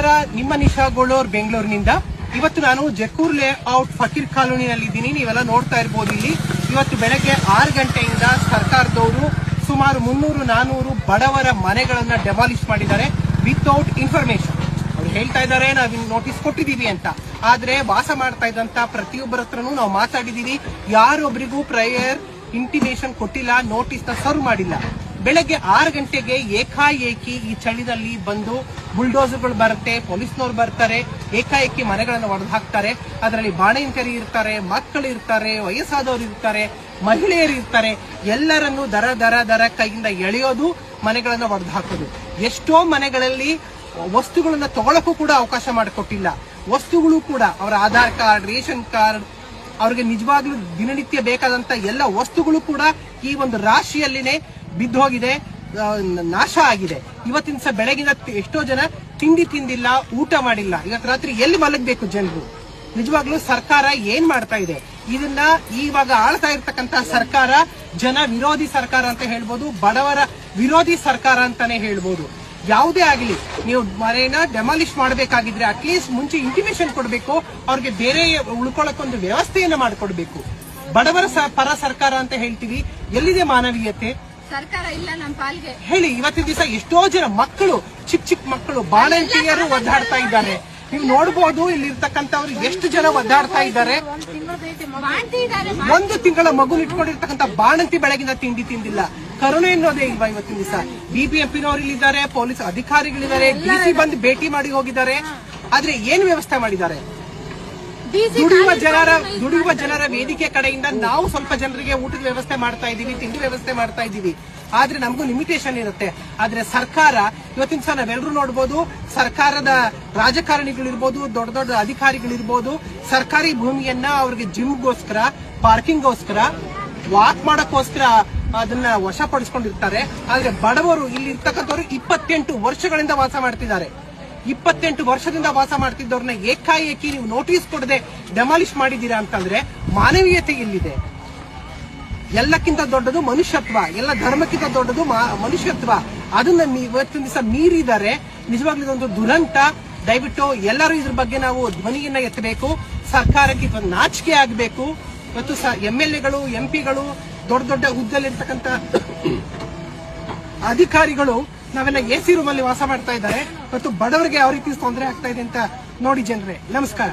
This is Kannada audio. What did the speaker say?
ನಮಸ್ಕಾರ, ನಿಮ್ಮ ನಿಶಾಗೋಳೂರ್ ಬೆಂಗಳೂರಿನಿಂದ. ಇವತ್ತು ನಾನು ಜಕ್ಕೂರ್ ಲೇಔಟ್ ಫಕೀರ್ ಕಾಲೋನಿಯಲ್ಲಿ ಇದ್ದೀನಿ. ನೀವೆಲ್ಲ ನೋಡ್ತಾ ಇರ್ಬೋದು. ಇಲ್ಲಿ ಇವತ್ತು ಬೆಳಗ್ಗೆ 6 ಗಂಟೆಯಿಂದ ಸರ್ಕಾರದವರು ಸುಮಾರು 300-400 ಬಡವರ ಮನೆಗಳನ್ನ ಡೆಮಾಲಿಷ್ ಮಾಡಿದ್ದಾರೆ ವಿತೌಟ್ ಇನ್ಫಾರ್ಮೇಶನ್. ಅವ್ರು ಹೇಳ್ತಾ ಇದ್ದಾರೆ ನಾವು ನೋಟಿಸ್ ಕೊಟ್ಟಿದೀವಿ ಅಂತ, ಆದ್ರೆ ವಾಸ ಮಾಡ್ತಾ ಇದ್ದಂತ ಪ್ರತಿಯೊಬ್ಬರ ಹತ್ರನೂ ನಾವು ಮಾತಾಡಿದೀವಿ. ಯಾರೊಬ್ಬರಿಗೂ ಪ್ರಯರ್ ಇಂಟಿಮೇಷನ್ ಕೊಟ್ಟಿಲ್ಲ, ನೋಟಿಸ್ ನ ಸರ್ವ್ ಮಾಡಿಲ್ಲ. ಬೆಳಗ್ಗೆ 6 ಗಂಟೆಗೆ ಏಕಾಏಕಿ ಈ ಚಳಿದಲ್ಲಿ ಬಂದು ಬುಲ್ಡೋಸರ್ಗಳು ಬರುತ್ತೆ, ಪೊಲೀಸ್ನವ್ರು ಬರ್ತಾರೆ, ಏಕಾಏಕಿ ಮನೆಗಳನ್ನು ಒಡೆದು ಹಾಕ್ತಾರೆ. ಅದರಲ್ಲಿ ಬಾಣಂತಿಯರು ಇರ್ತಾರೆ, ಮಕ್ಕಳು ಇರ್ತಾರೆ, ವಯಸ್ಸಾದವರು ಇರ್ತಾರೆ, ಮಹಿಳೆಯರು ಇರ್ತಾರೆ. ಎಲ್ಲರನ್ನು ದರ ಕೈಯಿಂದ ಎಳೆಯೋದು, ಮನೆಗಳನ್ನು ಒಡೆದು ಹಾಕೋದು. ಎಷ್ಟೋ ಮನೆಗಳಲ್ಲಿ ವಸ್ತುಗಳನ್ನ ತಗೊಳಕ್ಕೂ ಕೂಡ ಅವಕಾಶ ಮಾಡಿಕೊಟ್ಟಿಲ್ಲ. ವಸ್ತುಗಳು ಕೂಡ ಅವರ ಆಧಾರ್ ಕಾರ್ಡ್, ರೇಷನ್ ಕಾರ್ಡ್, ಅವ್ರಿಗೆ ನಿಜವಾಗ್ಲೂ ದಿನನಿತ್ಯ ಬೇಕಾದಂತ ಎಲ್ಲ ವಸ್ತುಗಳು ಕೂಡ ಈ ಒಂದು ರಾಶಿಯಲ್ಲಿನೇ ಬಿದ್ದು ಹೋಗಿದೆ, ನಾಶ ಆಗಿದೆ. ಇವತ್ತಿನ ಸಹ ಬೆಳಗಿನ ಎಷ್ಟೋ ಜನ ತಿಂಡಿ ತಿಂದಿಲ್ಲ, ಊಟ ಮಾಡಿಲ್ಲ. ಇವತ್ತು ರಾತ್ರಿ ಎಲ್ಲಿ ಮಲಗಬೇಕು ಜನರು? ನಿಜವಾಗ್ಲೂ ಸರ್ಕಾರ ಏನ್ ಮಾಡ್ತಾ ಇದೆ? ಇದನ್ನ ಇವಾಗ ಆಳ್ತಾ ಇರ್ತಕ್ಕಂತ ಸರ್ಕಾರ ಜನ ವಿರೋಧಿ ಸರ್ಕಾರ ಅಂತ ಹೇಳ್ಬೋದು, ಬಡವರ ವಿರೋಧಿ ಸರ್ಕಾರ ಅಂತಾನೆ ಹೇಳ್ಬೋದು. ಯಾವುದೇ ಆಗಲಿ, ನೀವು ಮನೆಯನ್ನ ಡೆಮಾಲಿಷ್ ಮಾಡಬೇಕಾಗಿದ್ರೆ ಅಟ್ಲೀಸ್ಟ್ ಮುಂಚೆ ಇಂಟಿಮೇಷನ್ ಕೊಡಬೇಕು, ಅವ್ರಿಗೆ ಬೇರೆ ಉಳ್ಕೊಳ್ಳೋಕೊಂದು ವ್ಯವಸ್ಥೆಯನ್ನ ಮಾಡಿಕೊಡ್ಬೇಕು. ಬಡವರ ಪರ ಸರ್ಕಾರ ಅಂತ ಹೇಳ್ತೀವಿ, ಎಲ್ಲಿದೆ ಮಾನವೀಯತೆ? ಸರ್ಕಾರ ಇಲ್ಲ ನಮ್ಮ ಪಾಲ್ಗೆ. ಹೇಳಿ, ಇವತ್ತಿನ ದಿವಸ ಎಷ್ಟೋ ಜನ ಮಕ್ಕಳು, ಚಿಕ್ಕ ಮಕ್ಕಳು, ಬಾಣಂತಿಯರು ಒದ್ದಾಡ್ತಾ ಇದ್ದಾರೆ. ನೀವು ನೋಡಬಹುದು ಇಲ್ಲಿ ಇರ್ತಕ್ಕಂಥವ್ರು ಎಷ್ಟು ಜನ ಒದ್ದಾಡ್ತಾ ಇದ್ದಾರೆ. 1 ತಿಂಗಳ ಮಗು ಇಟ್ಕೊಂಡಿರ್ತಕ್ಕಂಥ ಬಾಣಂತಿ ಬೆಳಗಿನ ತಿಂಡಿ ತಿಂದಿಲ್ಲ. ಕರುಣೆ ಅನ್ನೋದೇ ಇಲ್ವಾ ಇವತ್ತಿನ ದಿವಸ? ಬಿಬಿಎಂಪಿನವರು ಇಲ್ಲಿದ್ದಾರೆ, ಪೊಲೀಸ್ ಅಧಿಕಾರಿಗಳಿದ್ದಾರೆ, ಡಿಸಿ ಬಂದು ಭೇಟಿ ಮಾಡಿ ಹೋಗಿದ್ದಾರೆ. ಆದ್ರೆ ಏನ್ ವ್ಯವಸ್ಥೆ ಮಾಡಿದ್ದಾರೆ? ದುಡಿಯುವ ಜನರ ವೇದಿಕೆ ಕಡೆಯಿಂದ ನಾವು ಸ್ವಲ್ಪ ಜನರಿಗೆ ಊಟದ ವ್ಯವಸ್ಥೆ ಮಾಡ್ತಾ ಇದೀವಿ, ತಿಂಡಿ ವ್ಯವಸ್ಥೆ ಮಾಡ್ತಾ ಇದೀವಿ. ಆದ್ರೆ ನಮಗೂ ಲಿಮಿಟೇಷನ್ ಇರುತ್ತೆ. ಆದ್ರೆ ಸರ್ಕಾರ ಇವತ್ತಿನ ಸಹ ನಾವೆಲ್ಲರೂ ನೋಡಬಹುದು, ಸರ್ಕಾರದ ರಾಜಕಾರಣಿಗಳಿರ್ಬೋದು, ದೊಡ್ಡ ದೊಡ್ಡ ಅಧಿಕಾರಿಗಳಿರ್ಬೋದು, ಸರ್ಕಾರಿ ಭೂಮಿಯನ್ನ ಅವ್ರಿಗೆ ಜಿಮ್ಗೋಸ್ಕರ, ಪಾರ್ಕಿಂಗ್ಗೋಸ್ಕರ, ವಾಕ್ ಮಾಡಕ್ಕೋಸ್ಕರ ಅದನ್ನ ವಶಪಡಿಸಿಕೊಂಡಿರ್ತಾರೆ. ಆದ್ರೆ ಬಡವರು ಇಲ್ಲಿ ಇರ್ತಕ್ಕಂಥವ್ರು 28 ವರ್ಷಗಳಿಂದ ವಾಸ ಮಾಡ್ತಿದ್ದಾರೆ. 28 ವರ್ಷದಿಂದ ವಾಸ ಮಾಡ್ತಿದ್ದವ್ರನ್ನ ಏಕಾಏಕಿ ನೀವು ನೋಟಿಸ್ ಕೊಡದೆ ಡೆಮಾಲಿಷ್ ಮಾಡಿದೀರಾ ಅಂತಂದ್ರೆ ಮಾನವೀಯತೆ ಎಲ್ಲಿದೆ? ಎಲ್ಲಕ್ಕಿಂತ ದೊಡ್ಡದು ಮನುಷ್ಯತ್ವ, ಎಲ್ಲ ಧರ್ಮಕ್ಕಿಂತ ದೊಡ್ಡದು ಮನುಷ್ಯತ್ವ. ಅದನ್ನ ಇವತ್ತಿನ ದಿವಸ ಮೀರಿದ್ದಾರೆ. ನಿಜವಾಗ್ಲೂ ಇದೊಂದು ದುರಂತ. ದಯವಿಟ್ಟು ಎಲ್ಲರೂ ಇದ್ರ ಬಗ್ಗೆ ನಾವು ಧ್ವನಿಯನ್ನ ಎತ್ತಬೇಕು. ಸರ್ಕಾರಕ್ಕೆ ಇವತ್ತು ನಾಚಿಕೆ ಆಗಬೇಕು. ಇವತ್ತು MLAಗಳು, MP ಗಳು, ದೊಡ್ಡ ದೊಡ್ಡ ಹುದ್ದೆಯಲ್ಲಿರ್ತಕ್ಕಂಥ ಅಧಿಕಾರಿಗಳು ನಾವೆಲ್ಲ AC ರೂಮಲ್ಲಿ ವಾಸ ಮಾಡ್ತಾ ಇದ್ದಾರೆ. ಮತ್ತು ಬಡವರಿಗೆ ಯಾವ ರೀತಿ ತೊಂದರೆ ಆಗ್ತಾ ಇದೆ ಅಂತ ನೋಡಿ ಜನರೇ. ನಮಸ್ಕಾರ.